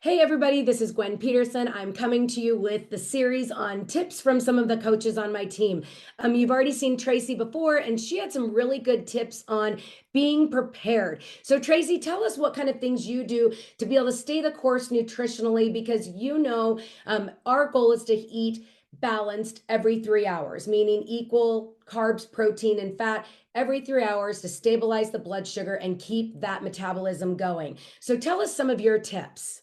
Hey, everybody, this is Gwen Peterson. I'm coming to you with the series on tips from some of the coaches on my team. You've already seen Tracy before, and she had some really good tips on being prepared. So, Tracy, tell us what kind of things you do to be able to stay the course nutritionally, because our goal is to eat balanced every 3 hours, meaning equal carbs, protein, and fat every 3 hours to stabilize the blood sugar and keep that metabolism going. So, tell us some of your tips.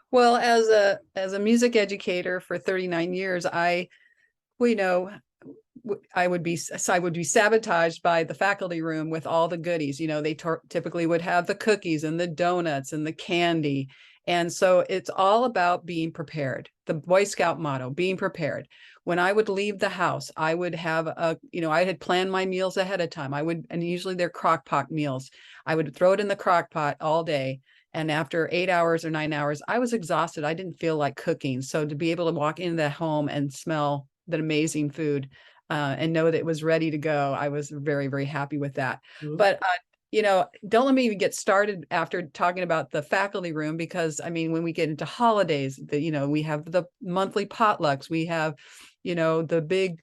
Well, as a music educator for 39 years, well, you know, I would be sabotaged by the faculty room with all the goodies. They typically would have the cookies and the donuts and the candy. And so it's all about being prepared. The Boy Scout motto, being prepared. When I would leave the house, I would have I had planned my meals ahead of time. And usually they're crock pot meals. I would throw it in the crock pot all day. And after 8 hours or 9 hours, I was exhausted. I didn't feel like cooking. So to be able to walk into that home and smell that amazing food and know that it was ready to go, I was very, very happy with that. But don't let me even get started after talking about the faculty room, because I mean, when we get into holidays, we have the monthly potlucks, we have, the big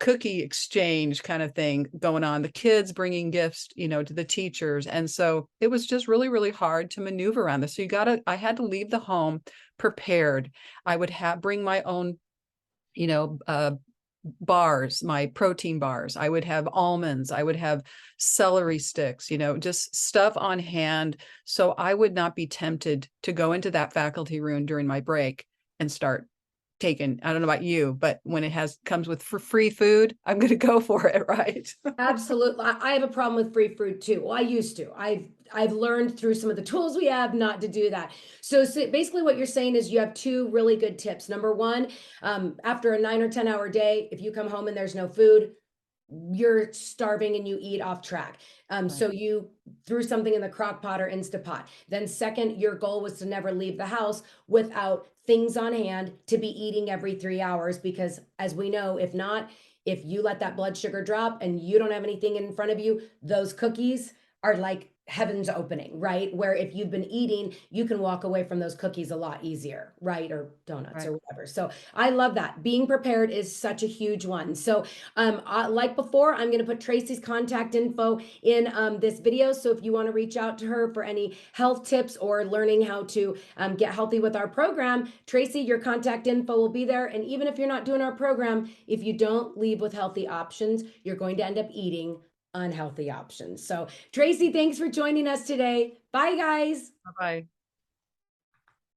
cookie exchange kind of thing going on, the kids bringing gifts, to the teachers. And so it was just really, really hard to maneuver around this. So I had to leave the home prepared. I would bring my own, you know, uh, bars, my protein bars. I would have almonds. I would have celery sticks, just stuff on hand. So I would not be tempted to go into that faculty room during my break and start taking, I don't know about you, but when comes with free food, I'm going to go for it. Right. Absolutely. I have a problem with free food too. Well, I used to. I've learned through some of the tools we have not to do that. So basically what you're saying is you have two really good tips. Number one, after a 9 or 10 hour day, if you come home and there's no food, you're starving and you eat off track. Right. So you threw something in the crock pot or Instapot. Then second, your goal was to never leave the house without things on hand to be eating every 3 hours, because as we know, if you let that blood sugar drop and you don't have anything in front of you, those cookies are like heaven's opening, right? Where if you've been eating, you can walk away from those cookies a lot easier, right? Or donuts Right. or whatever. So I love that. Being prepared is such a huge one. So like before, I'm going to put Tracy's contact info in this video. So if you want to reach out to her for any health tips or learning how to get healthy with our program, Tracy, your contact info will be there. And even if you're not doing our program, if you don't leave with healthy options, you're going to end up eating unhealthy options. So, Tracy, thanks for joining us today. Bye, guys. Bye-bye.